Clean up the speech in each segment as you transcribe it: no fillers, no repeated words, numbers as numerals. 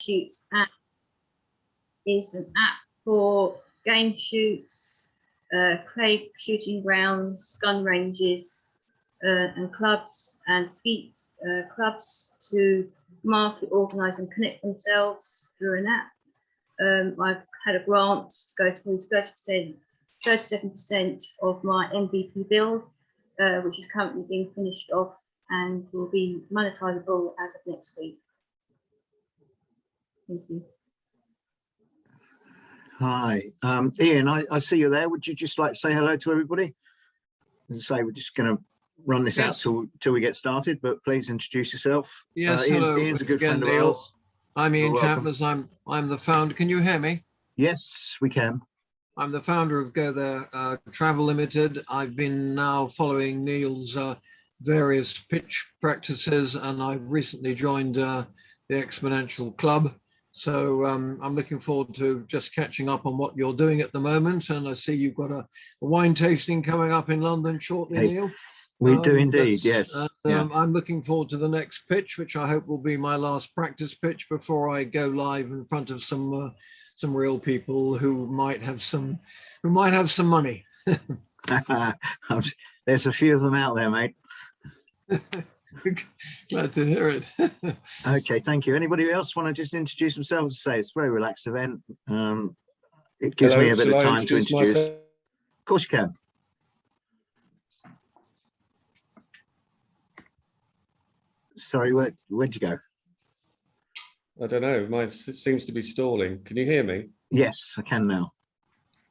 Shoots app is an app for game shoots, clay shooting grounds, gun ranges, and clubs and skeet clubs to market, organise and connect themselves through an app. I've had a grant to go towards 37% of my MVP build, which is currently being finished off and will be monetizable as of next week. Thank you. Hi, Ian, I see you there. Would you just like to say hello to everybody? As I say, we're just going to run this out till we get started, but please introduce yourself. Yes, hello. Ian's a good friend of Neil. ours. I'm Ian Chapman. I'm the founder. Can you hear me? Yes, we can. I'm the founder of Go There Travel Limited. I've been now following Neil's various pitch practices, and I've recently joined the Exponential Club. So I'm looking forward to just catching up on what you're doing at the moment. And I see you've got a wine tasting coming up in London shortly, Neil. We do indeed, yes. I'm looking forward to the next pitch, which I hope will be my last practice pitch before I go live in front of some real people who might have some money. There's a few of them out there, mate. Glad to hear it. Okay, thank you. Anybody else want to just introduce themselves? Say it's a very relaxed event. It gives me a bit of time to introduce. Myself? Of course you can. Sorry, where'd you go? I don't know. Mine seems to be stalling. Can you hear me? Yes, I can now.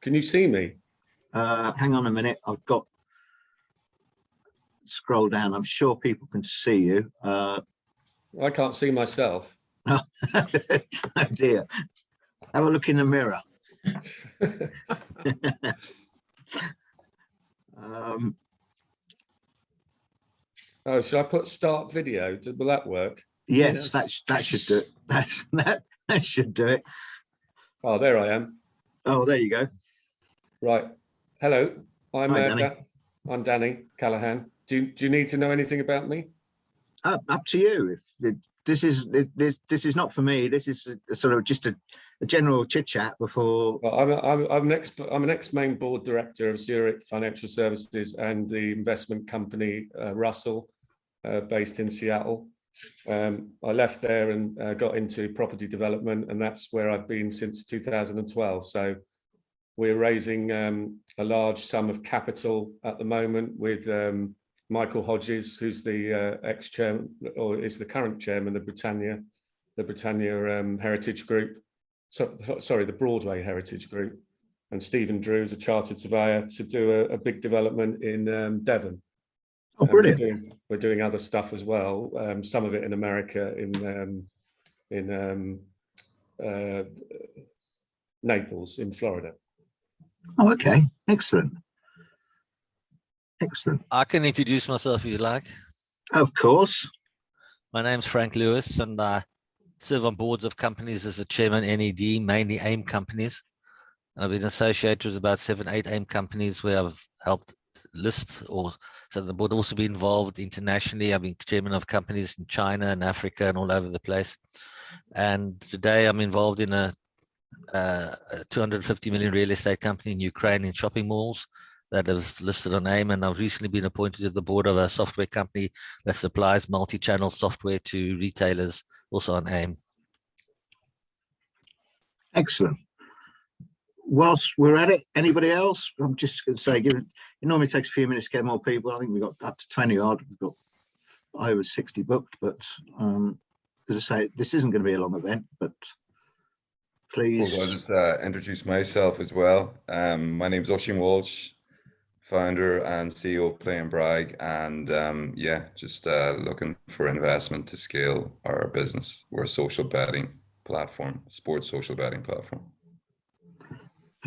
Can you see me? Hang on a minute. I've got scroll down. I'm sure people can see you. I can't see myself. Oh, oh dear. Have a look in the mirror. Oh, should I put start video? Will that work? Yes, that should do it. That should do it. Oh, there I am. Oh, there you go. Right. Hello. I'm Danny Callahan. Do you need to know anything about me? Up to you. This is not for me. This is a sort of just a general chit chat before. Well, I'm an ex-main board director of Zurich Financial Services and the investment company Russell, based in Seattle. I left there and got into property development, and that's where I've been since 2012. So we're raising a large sum of capital at the moment with Michael Hodges, who's the ex-chairman, or is the current chairman of the Britannia Heritage Group. Sorry, the Broadway Heritage Group, and Stephen Drew is a chartered surveyor to do a big development in Devon. Oh, brilliant! We're doing other stuff as well. Some of it in America, in Naples, in Florida. Oh, okay, excellent. Excellent. I can introduce myself if you like. Of course. My name's Frank Lewis, and I serve on boards of companies as a chairman, NED, mainly AIM companies. And I've been associated with about 7, 8 AIM companies where I've helped list, or so the board also be involved internationally. I've been chairman of companies in China and Africa and all over the place. And today I'm involved in a 250 million real estate company in Ukraine in shopping malls that is listed on AIM, and I've recently been appointed to the board of a software company that supplies multi-channel software to retailers, also on AIM. Excellent. Whilst we're at it, anybody else? I'm just going to say, given it normally takes a few minutes to get more people. I think we've got up to 20 odd. We've got over 60 booked, but as I say, this isn't going to be a long event, but please. Cool. I'll just introduce myself as well. My name's Oisin Walsh, founder and CEO of Play and Brag, and yeah, just looking for investment to scale our business. We're a social betting platform, sports social betting platform.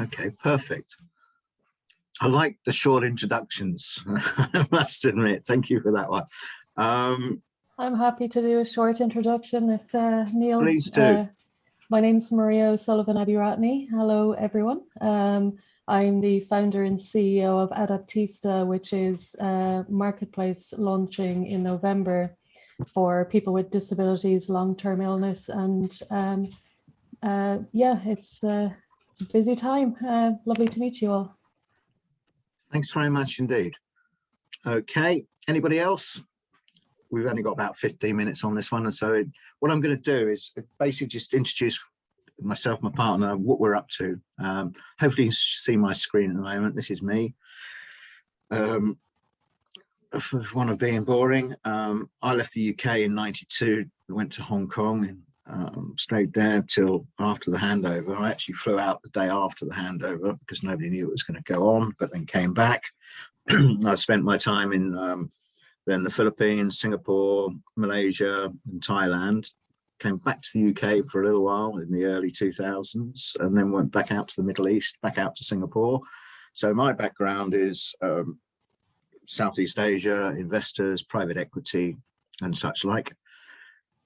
Okay, perfect. I like the short introductions, I must admit. Thank you for that one. I'm happy to do a short introduction if Neil. Please do. My name's Maria O'Sullivan Abiratney. Hello, everyone. I'm the founder and CEO of Adaptista, which is a marketplace launching in November for people with disabilities, long-term illness, and yeah, it's a busy time. Lovely to meet you all. Thanks very much indeed. Okay, anybody else? We've only got about 15 minutes on this one, and so what I'm going to do is basically just introduce myself, my partner, what we're up to. Hopefully you can see my screen at the moment. This is me. For one of being boring, I left the UK in '92, went to Hong Kong and stayed there till after the handover. I actually flew out the day after the handover because nobody knew it was going to go on, but then came back. I spent my time in then the Philippines, Singapore, Malaysia, and Thailand. Came back to the UK for a little while in the early 2000s, and then went back out to the Middle East, back out to Singapore. So my background is Southeast Asia, investors, private equity, and such like.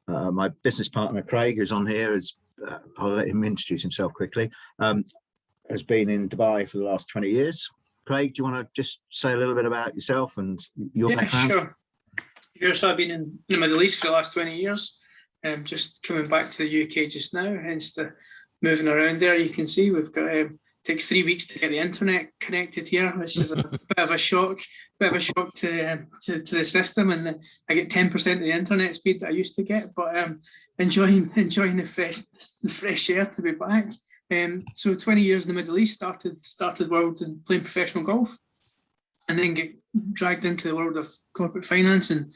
My business partner, Craig, who's on here, is, I'll let him introduce himself quickly, has been in Dubai for the last 20 years. Craig, do you want to just say a little bit about yourself and your background? Sure. So I've been in the Middle East for the last 20 years. Just coming back to the UK just now, hence the moving around there. You can see we've got takes 3 weeks to get the internet connected here, which is a bit of a shock to the system, and I get 10% of the internet speed that I used to get, but enjoying the fresh air to be back. So 20 years in the Middle East, started world in playing professional golf, and then get dragged into the world of corporate finance and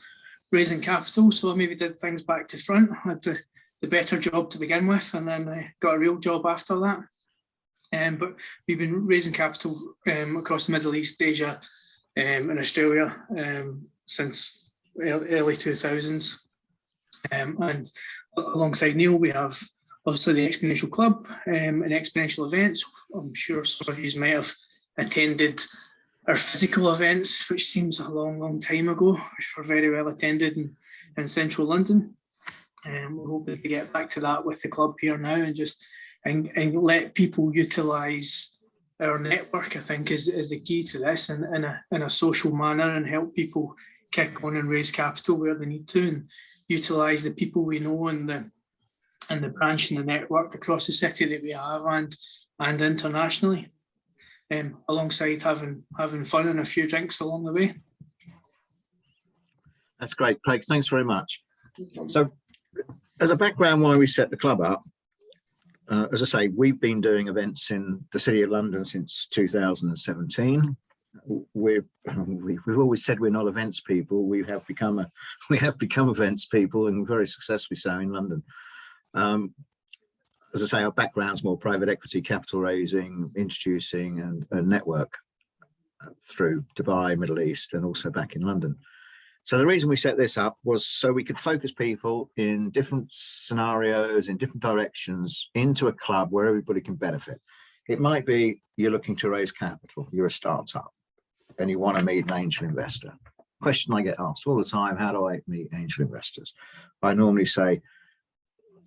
raising capital. So I maybe did things back to front. I had the better job to begin with, and then I got a real job after that. But we've been raising capital across the Middle East, Asia, and Australia since early 2000s. And alongside Neil, we have obviously the Exponential Club and Exponential Events. I'm sure some of you might have attended our physical events, which seems a long time ago, which were very well attended in central London. We're hoping to get back to that with the club here now and just and let people utilise our network, I think, is the key to this, and in a social manner, and help people kick on and raise capital where they need to, and utilise the people we know and the branch and the network across the city that we have and internationally, alongside having fun and a few drinks along the way. That's great, Craig. Thanks very much. So, as a background, why we set the club up, as I say, we've been doing events in the City of London since 2017. We've always said we're not events people. We have become events people, and very successfully so in London. As I say, our background's more private equity, capital raising, introducing, and network through Dubai, Middle East, and also back in London. So the reason we set this up was so we could focus people in different scenarios, in different directions, into a club where everybody can benefit. It might be you're looking to raise capital, you're a startup, and you want to meet an angel investor. Question I get asked all the time: how do I meet angel investors? I normally say,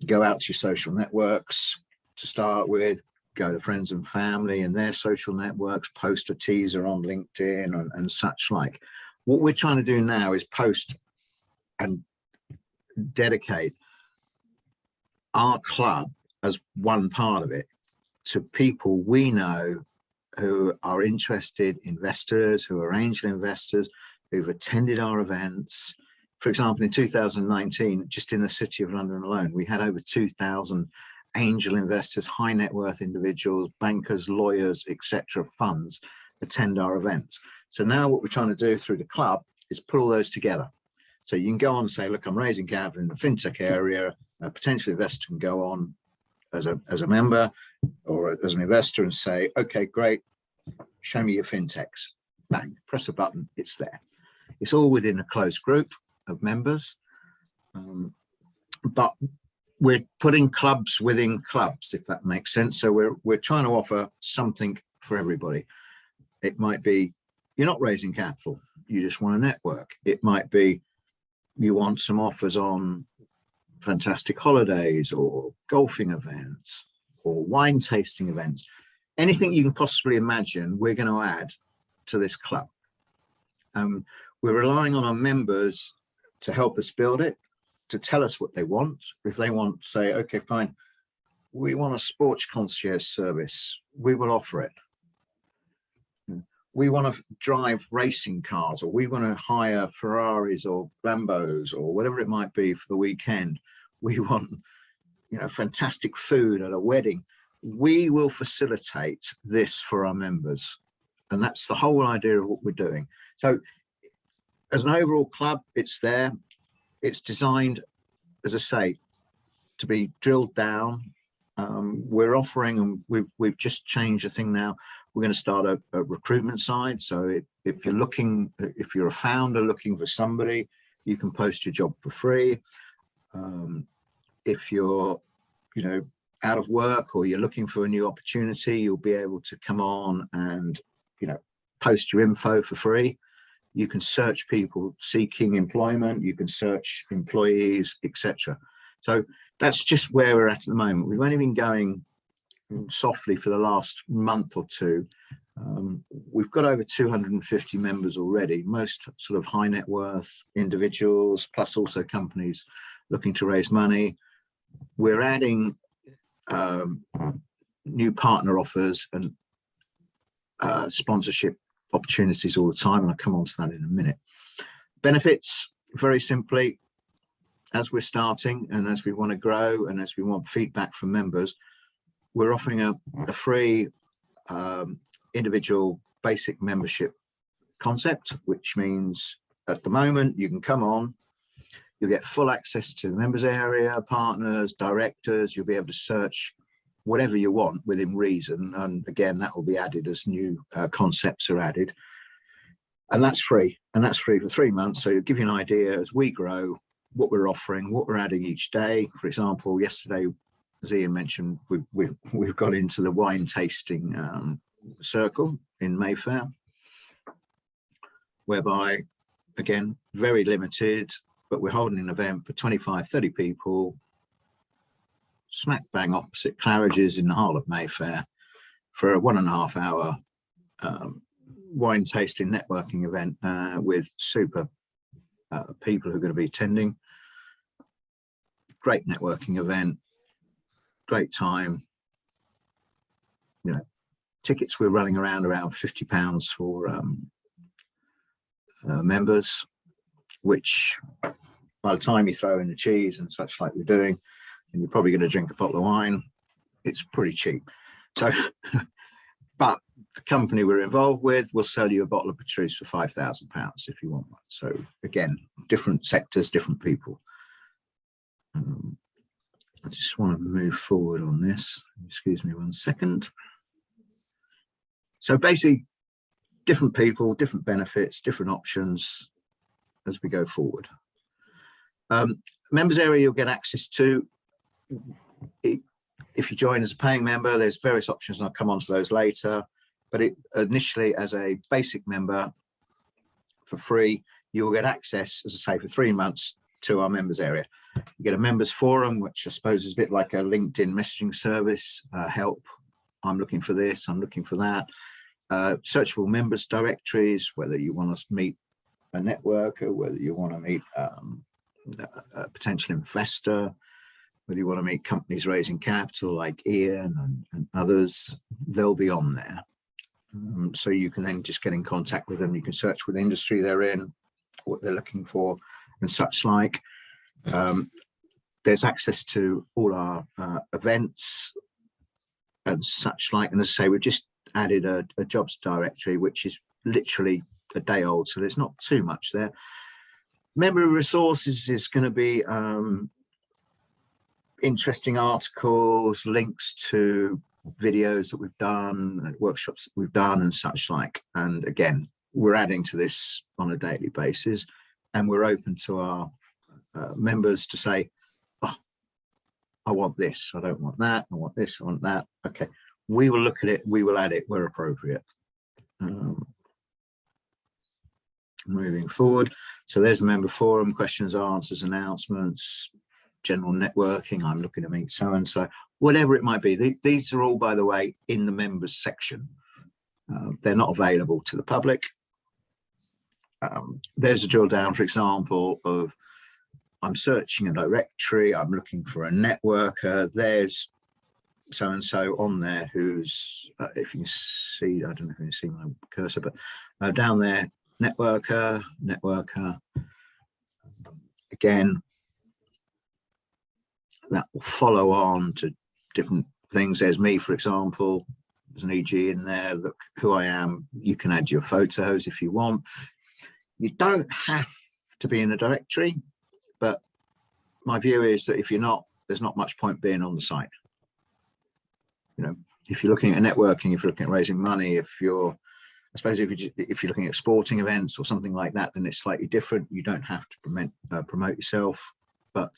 go out to your social networks to start with, go to friends and family and their social networks, post a teaser on LinkedIn and such like. What we're trying to do now is post and dedicate our club as one part of it to people we know who are interested investors, who are angel investors, who've attended our events. For example, in 2019, just in the City of London alone, we had over 2,000 angel investors, high net worth individuals, bankers, lawyers, etc., funds attend our events. So now what we're trying to do through the club is put all those together. So you can go on and say, look, I'm raising capital in the fintech area. A potential investor can go on as a member or as an investor and say, okay, great, show me your fintechs. Bang, press a button, it's there. It's all within a closed group of members, but we're putting clubs within clubs, if that makes sense. So we're trying to offer something for everybody. It might be you're not raising capital, you just want to network. It might be you want some offers on fantastic holidays or golfing events or wine tasting events. Anything you can possibly imagine, we're going to add to this club. We're relying on our members to help us build it, to tell us what they want. If they want, say, okay, fine, we want a sports concierge service, we will offer it. We want to drive racing cars, or we want to hire Ferraris or Lambos or whatever it might be for the weekend. We want, fantastic food at a wedding. We will facilitate this for our members. And that's the whole idea of what we're doing. So as an overall club, it's there. It's designed, as I say, to be drilled down. We're offering, and we've just changed the thing now. We're going to start a recruitment side. So if you're a founder looking for somebody, you can post your job for free. If you're, out of work or you're looking for a new opportunity, you'll be able to come on and, post your info for free. You can search people seeking employment. You can search employees, etc. So that's just where we're at the moment. We've only been going softly for the last month or two. We've got over 250 members already, most sort of high net worth individuals, plus also companies looking to raise money. We're adding new partner offers and sponsorship opportunities all the time, and I'll come on to that in a minute. Benefits, very simply, as we're starting and as we want to grow and as we want feedback from members, we're offering a free individual basic membership concept, which means at the moment you can come on, you'll get full access to the members area, partners, directors. You'll be able to search whatever you want within reason. And again, that will be added as new concepts are added. And that's free. And that's free for 3 months. So it'll give you an idea as we grow, what we're offering, what we're adding each day. For example, yesterday, as Ian mentioned, we've got into the wine tasting circle in Mayfair, whereby, again, very limited, but we're holding an event for 25, 30 people, smack bang opposite Claridge's in the heart of Mayfair, for a 1.5 hour wine tasting networking event with super people who are going to be attending. Great networking event, great time. Tickets we're running around £50 for members, which by the time you throw in the cheese and such like we're doing, and you're probably going to drink a bottle of wine, it's pretty cheap. So, but the company we're involved with will sell you a bottle of Patrice for £5,000 if you want one. So again, different sectors, different people. I just want to move forward on this. Excuse me 1 second. So basically, different people, different benefits, different options as we go forward. Members area you'll get access to. If you join as a paying member, there's various options, and I'll come on to those later. But initially, as a basic member for free, you'll get access, as I say, for 3 months to our members area. You get a members forum, which I suppose is a bit like a LinkedIn messaging service. Help, I'm looking for this, I'm looking for that. Searchable members directories, whether you want to meet a networker, whether you want to meet a potential investor, whether you want to meet companies raising capital like Ian and others, they'll be on there. So you can then just get in contact with them. You can search what industry they're in, what they're looking for, and such like. There's access to all our events and such like. And as I say, we've just added a jobs directory, which is literally a day old, so there's not too much there. Member resources is going to be interesting articles, links to videos that we've done, workshops that we've done, and such like. And again, we're adding to this on a daily basis, and we're open to our members to say, oh, I want this, I don't want that, I want this, I want that. Okay, we will look at it, we will add it where appropriate. Moving forward, so there's a member forum, questions, answers, announcements, general networking, I'm looking to meet so and so, whatever it might be. These are all, by the way, in the members section. They're not available to the public. There's a drill down, for example, of I'm searching a directory, I'm looking for a networker, there's so-and-so on there who's, if you can see, I don't know if you can see my cursor, but down there, networker. Again, that will follow on to different things. There's me, for example. There's an EG in there. Look who I am. You can add your photos if you want. You don't have to be in a directory, but my view is that if you're not, there's not much point being on the site. You know, if you're looking at networking, if you're looking at raising money, if you're, I suppose if you're looking at sporting events or something like that, then it's slightly different. You don't have to promote yourself, but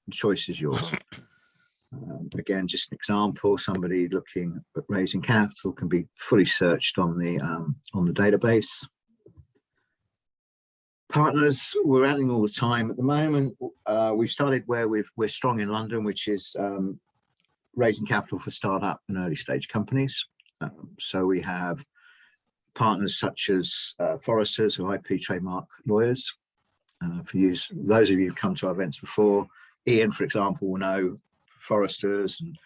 the choice is yours. Again, just an example, somebody looking at raising capital can be fully searched on the database. Partners, we're adding all the time. At the moment, we've started where we're strong in London, which is raising capital for startup and early stage companies. So we have partners such as foresters, who are IP trademark lawyers. For those of you who've come to our events before, Ian, for example, will know foresters, and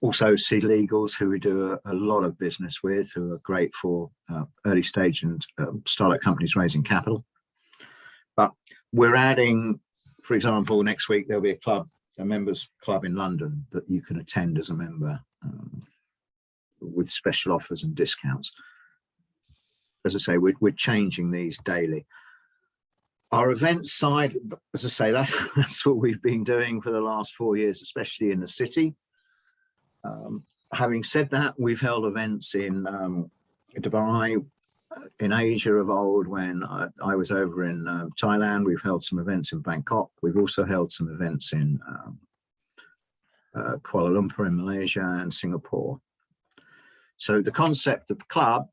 also Sea Legals, who we do a lot of business with, who are great for early stage and startup companies raising capital. But we're adding, for example, next week there'll be a members club in London that you can attend as a member with special offers and discounts. As I say, we're changing these daily. Our events side, as I say, that's what we've been doing for the last 4 years, especially in the city. Having said that, we've held events in Dubai, in Asia of old. When I was over in Thailand, we've held some events in Bangkok. We've also held some events in Kuala Lumpur in Malaysia and Singapore. So the concept of the club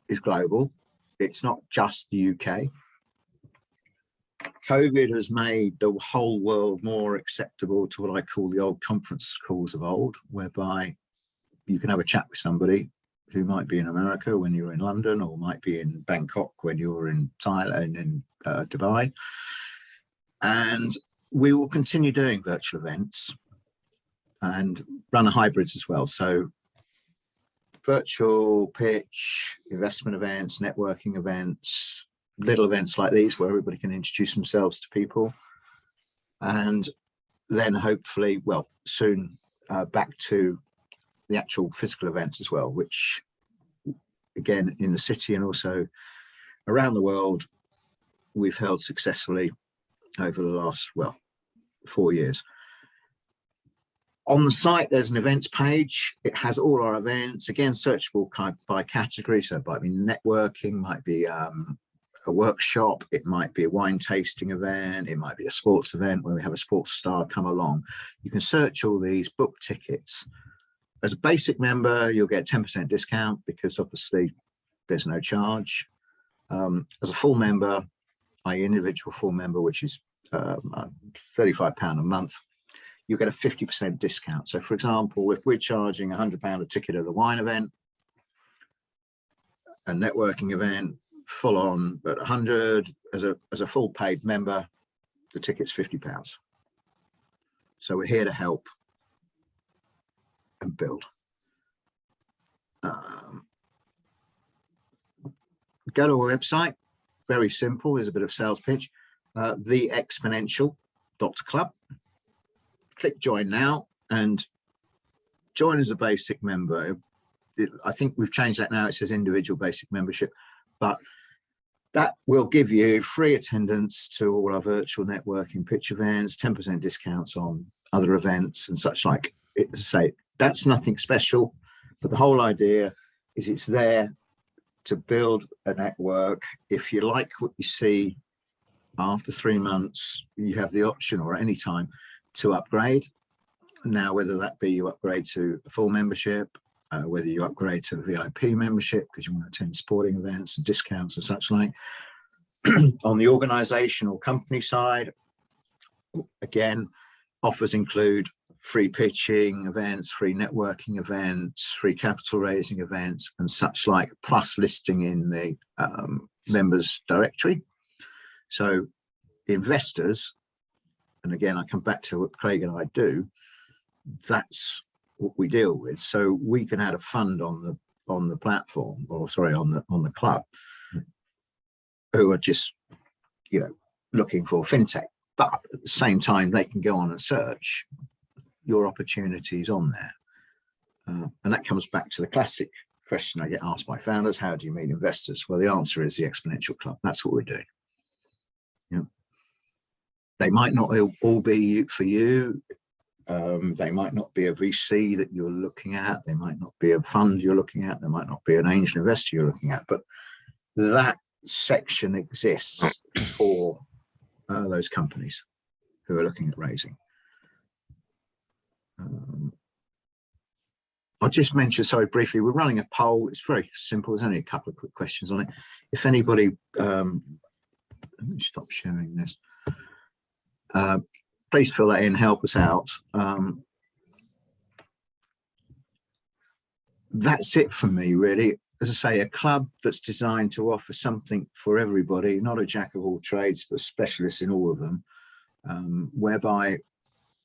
is global. It's not just the UK. COVID has made the whole world more acceptable to what I call the old conference calls of old, whereby you can have a chat with somebody who might be in America when you're in London, or might be in Bangkok when you're in Thailand, in Dubai. And we will continue doing virtual events and run hybrids as well. So virtual pitch, investment events, networking events, little events like these where everybody can introduce themselves to people. And then hopefully, well, soon back to the actual physical events as well, which again, in the city and also around the world, we've held successfully over the last, 4 years. On the site, there's an events page. It has all our events, again, searchable by category. So it might be networking, might be a workshop, it might be a wine tasting event, it might be a sports event where we have a sports star come along. You can search all these, book tickets. As a basic member, you'll get 10% discount because obviously there's no charge. As a full member, i.e. individual full member, which is £35 a month, you get a 50% discount. So for example, if we're charging £100 a ticket at the wine event, a networking event, full on at 100, as a full paid member, the ticket's £50. So we're here to help and build. Go to our website, very simple, there's a bit of sales pitch, theexponential.club. Click join now and join as a basic member. I think we've changed that now, it says individual basic membership, but that will give you free attendance to all our virtual networking pitch events, 10% discounts on other events and such like. As I say, that's nothing special, but the whole idea is it's there to build a network. If you like what you see after 3 months, you have the option, or at any time, to upgrade. Now, whether that be you upgrade to a full membership, whether you upgrade to a VIP membership because you want to attend sporting events and discounts and such like. On the organizational company side, again, offers include free pitching events, free networking events, free capital raising events and such like, plus listing in the members directory. So investors, and again, I come back to what Craig and I do, that's what we deal with. So we can add a fund on the platform, or sorry, on the club, who are just, you know, looking for fintech, but at the same time they can go on and search your opportunities on there. And that comes back to the classic question I get asked by founders: how do you meet investors? Well, the answer is the Exponential Club. That's what we're doing. You know, they might not all be for you. They might not be a VC that you're looking at. They might not be a fund you're looking at. There might not be an angel investor you're looking at. But that section exists for those companies who are looking at raising. I'll just mention, sorry, briefly, we're running a poll. It's very simple. There's only a couple of quick questions on it. If anybody, let me stop sharing this. Please fill that in, help us out. That's it for me, really. As I say, a club that's designed to offer something for everybody, not a jack of all trades, but specialists in all of them, whereby,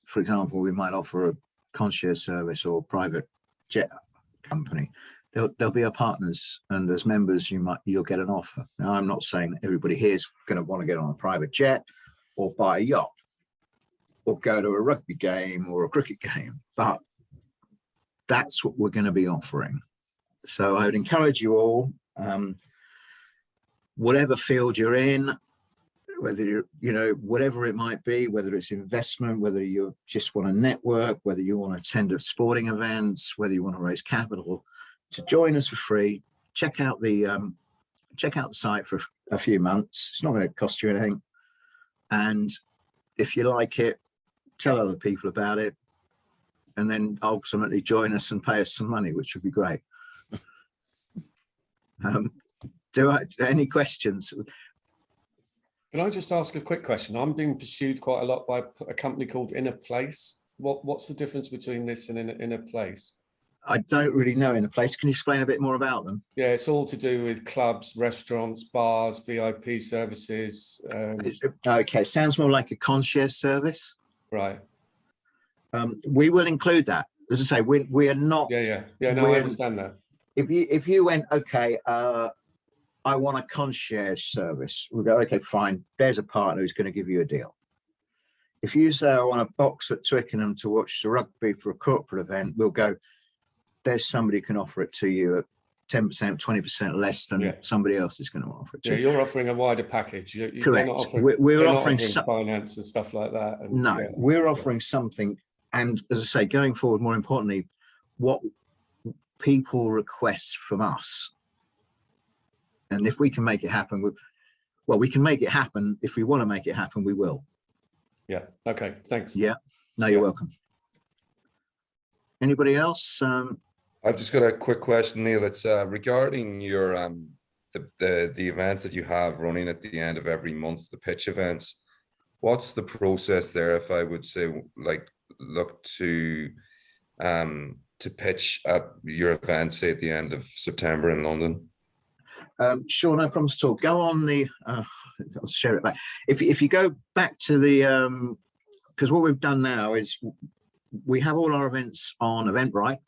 for example, we might offer a concierge service or private jet company. They'll be our partners, and as members, you'll get an offer. Now, I'm not saying that everybody here is going to want to get on a private jet or buy a yacht or go to a rugby game or a cricket game, but that's what we're going to be offering. So I would encourage you all, whatever field you're in, whether you're, you know, whatever it might be, whether it's investment, whether you just want to network, whether you want to attend sporting events, whether you want to raise capital, to join us for free. Check out the site for a few months. It's not going to cost you anything, and if you like it, tell other people about it, and then ultimately join us and pay us some money, which would be great. Any questions? Can I just ask a quick question? I'm being pursued quite a lot by a company called Inner Place. What's the difference between this and Inner Place? I don't really know Inner Place. Can you explain a bit more about them? Yeah, it's all to do with clubs, restaurants, bars, VIP services. Okay, sounds more like a concierge service. Right. We will include that. As I say, we are not. Yeah. No, I understand that. If you went, okay, I want a concierge service, we'll go, okay, fine. There's a partner who's going to give you a deal. If you say, I want a box at Twickenham to watch the rugby for a corporate event, we'll go, there's somebody who can offer it to you at 10%, 20% less than somebody else is going to offer it to you. Yeah, you're offering a wider package. Correct. We're offering finance and stuff like that. And, no, we're offering something. And as I say, going forward, more importantly, what people request from us. And if we can make it happen, we can make it happen. If we want to make it happen, we will. Yeah. Okay. Thanks. Yeah. No, you're welcome. Anybody else? I've just got a quick question, Neil. It's regarding your the events that you have running at the end of every month, the pitch events. What's the process there? If I would say, like, look to pitch at your event, say at the end of September in London. Sure, no problems at all. Go on the. I'll share it back. If you go back to the, because what we've done now is we have all our events on Eventbrite.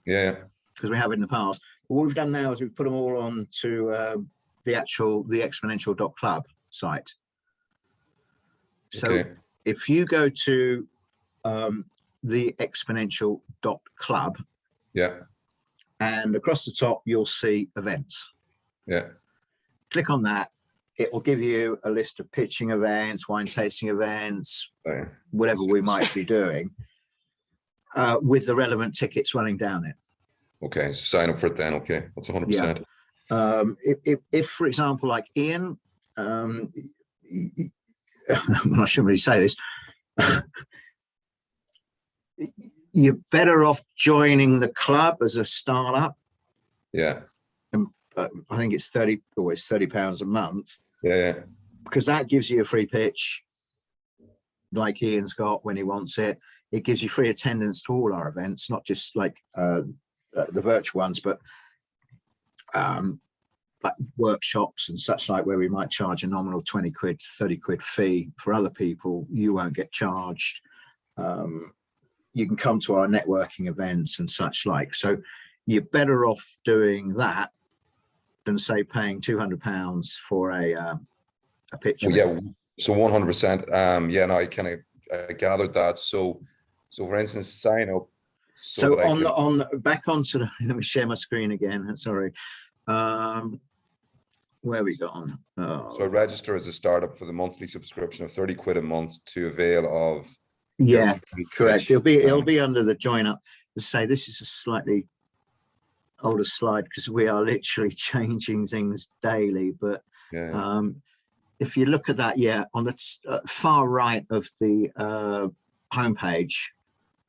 Yeah. Because we have in the past. But what we've done now is we've put them all on to the exponential.club site. So okay. If you go to the exponential.club, and across the top you'll see events. Yeah. Click on that. It will give you a list of pitching events, wine tasting events, whatever we might be doing, with the relevant tickets running down it. Okay, sign up for it then. Okay, that's 100%. If, for example, like Ian, I shouldn't really say this, you're better off joining the club as a startup. Yeah. And I think it's £30 a month. Yeah. Because that gives you a free pitch, like Ian's got when he wants it. It gives you free attendance to all our events, not just like the virtual ones, but like workshops and such like, where we might charge a nominal 20 quid, 30 quid fee for other people, you won't get charged. You can come to our networking events and such like. So you're better off doing that than say paying £200 for a pitch. Well, yeah, so 100%. Yeah, no, I kind of gathered that. So for instance, sign up. So on back onto the, let me share my screen again. Sorry. Where we gone? Oh. So register as a startup for the monthly subscription of 30 quid a month to avail of. Yeah, correct. It'll be under the join up. To say this is a slightly older slide because we are literally changing things daily. But yeah. If you look at that, yeah, on the far right of the homepage,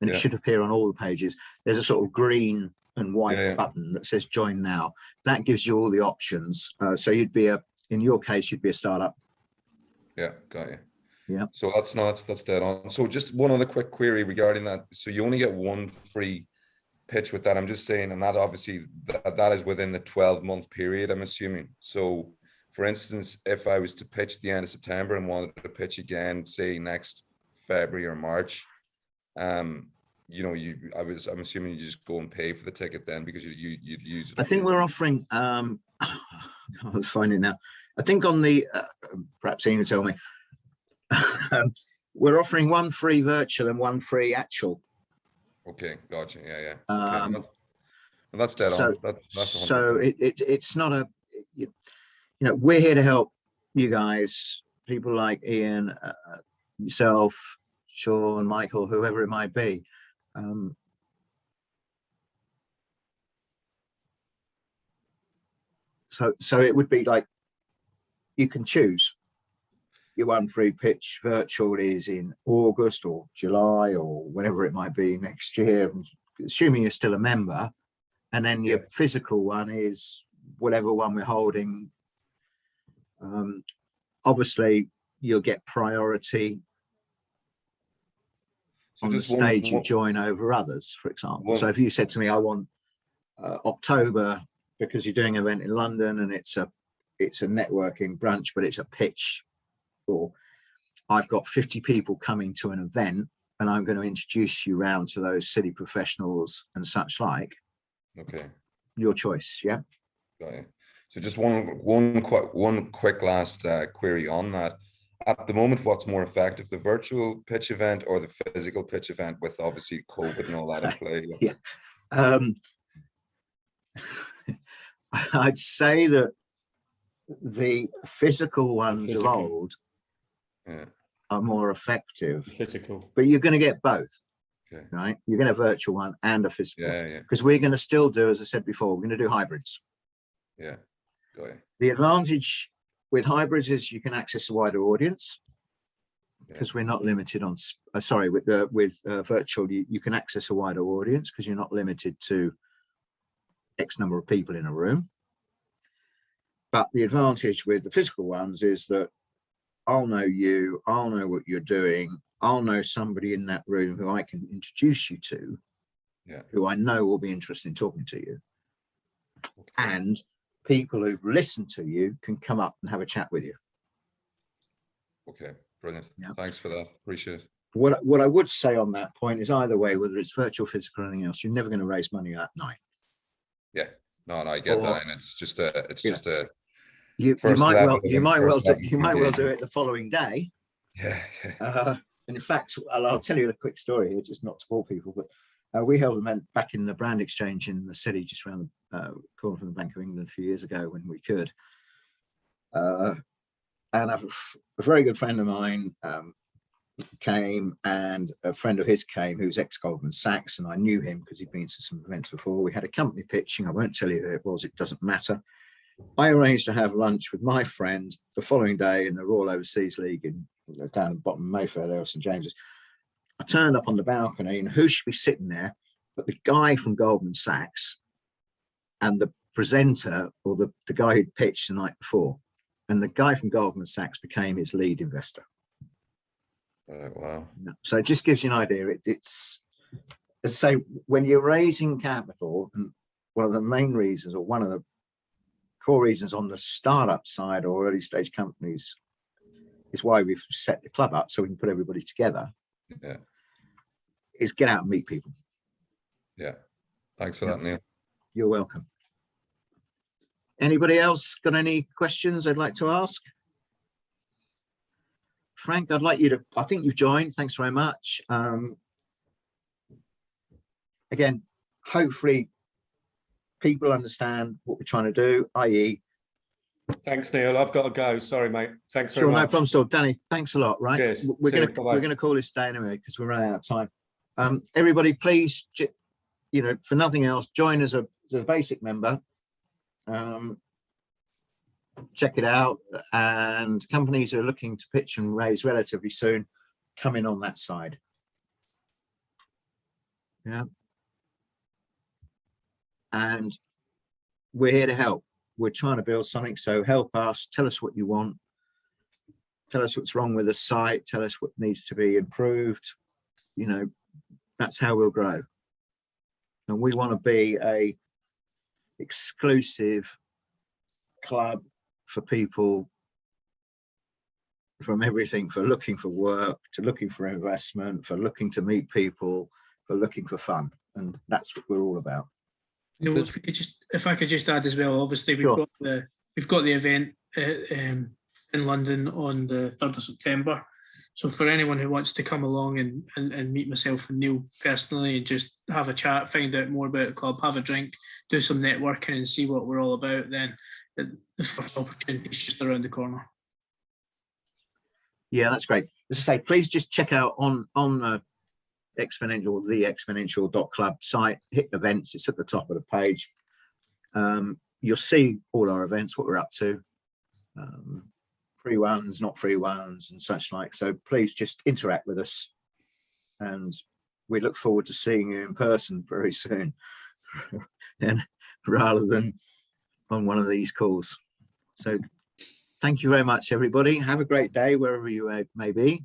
and it should appear on all the pages, there's a sort of green and white button that says join now. That gives you all the options. So you'd be in your case, you'd be a startup. Yeah, got you. Yeah. So that's dead on. So just one other quick query regarding that. So you only get one free pitch with that. I'm just saying, and that obviously that is within the 12-month period, I'm assuming. So for instance, if I was to pitch the end of September and wanted to pitch again, say next February or March, you know, I'm assuming you just go and pay for the ticket then, because you'd use it. I think we're offering, I was finding now, I think on the, perhaps Ian will tell me, we're offering one free virtual and one free actual. Okay, gotcha. Yeah. Okay. Well, that's dead on. That's so it's not a, you know, we're here to help you guys, people like Ian, yourself, Sean, Michael, whoever it might be. So it would be like, you can choose. Your one free pitch virtual is in August or July or whenever it might be next year, assuming you're still a member. And then your physical one is whatever one we're holding. Obviously, you'll get priority on the stage you join over others, for example. So if you said to me, I want October because you're doing an event in London and it's a networking brunch, but it's a pitch, or I've got 50 people coming to an event and I'm going to introduce you round to those city professionals and such like. Okay. Your choice. Yeah. Right. So just one quick last query on that. At the moment, what's more effective, the virtual pitch event or the physical pitch event, with obviously COVID and all that in play? Yeah. I'd say that the physical ones of old are more effective. Physical. But you're going to get both. Okay. Right? You're going to have a virtual one and a physical. Yeah. Because we're going to still do, as I said before, we're going to do hybrids. Yeah. Got it. The advantage with hybrids is you can access a wider audience, because we're not limited on, with virtual, you can access a wider audience because you're not limited to X number of people in a room. But the advantage with the physical ones is that I'll know you, I'll know what you're doing, I'll know somebody in that room who I can introduce you to, who I know will be interested in talking to you. Okay. And people who've listened to you can come up and have a chat with you. Okay, brilliant. Yeah. Thanks for that. Appreciate it. What I would say on that point is, either way, whether it's virtual, physical, or anything else, you're never going to raise money that night. Yeah, no, I get that, and it's just a. You might well do it the following day. Yeah. And in fact, I'll tell you a quick story here, just not to bore people, but we held an event back in the Brand Exchange in the city, just around the corner from the Bank of England a few years ago when we could. And a very good friend of mine came, and a friend of his came who's ex-Goldman Sachs, and I knew him because he'd been to some events before. We had a company pitching. I won't tell you who it was, it doesn't matter. I arranged to have lunch with my friend the following day in the Royal Overseas League down at the bottom of Mayfair there, St James's. I turned up on the balcony, and who should be sitting there but the guy from Goldman Sachs and the presenter, or the guy who'd pitched the night before. And the guy from Goldman Sachs became his lead investor. Wow. So it just gives you an idea. It's, as I say, when you're raising capital, and one of the main reasons, or one of the core reasons on the startup side or early stage companies is why we've set the club up so we can put everybody together. Yeah. Is get out and meet people. Yeah. Thanks for that, Neil. You're welcome. Anybody else got any questions they'd like to ask? Frank, I'd like you to, I think you've joined. Thanks very much. Again, hopefully people understand what we're trying to do, i.e. Thanks, Neil. I've got to go. Sorry, mate. Thanks very Sure, much. no problem still. Danny, thanks a lot, right? Cheers. We're See you. gonna Bye-bye. call this day anyway because we're running out of time. Everybody, please, you know, for nothing else, join as a basic member. Check it out, and companies who are looking to pitch and raise relatively soon, come in on that side. Yeah. And we're here to help. We're trying to build something, so help us. Tell us what you want. Tell us what's wrong with the site. Tell us what needs to be improved. You know, that's how we'll grow. And we want to be a exclusive club for people from everything, for looking for work, to looking for investment, for looking to meet people, for looking for fun. And that's what we're all about. You know, if I could just add as well, obviously we've Sure. got the event in London on the 3rd of September. So for anyone who wants to come along and meet myself and Neil personally and just have a chat, find out more about the club, have a drink, do some networking and see what we're all about, then the first opportunity is just around the corner. Yeah, that's great. As I say, please just check out on the exponential.club site, hit events, it's at the top of the page. You'll see all our events, what we're up to, free ones, not free ones, and such like. So please just interact with us, and we look forward to seeing you in person very soon, and rather than on one of these calls. So thank you very much, everybody. Have a great day wherever you may be.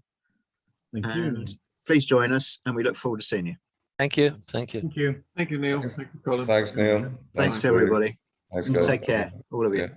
Thank And you. please join us, and we look forward to seeing you. Thank you. Thank you. Thank you. Thank you, Neil. Thank you, Colin. Thanks, Neil. Thanks, for- everybody. Thanks, You guys. take care, all of you. Yeah.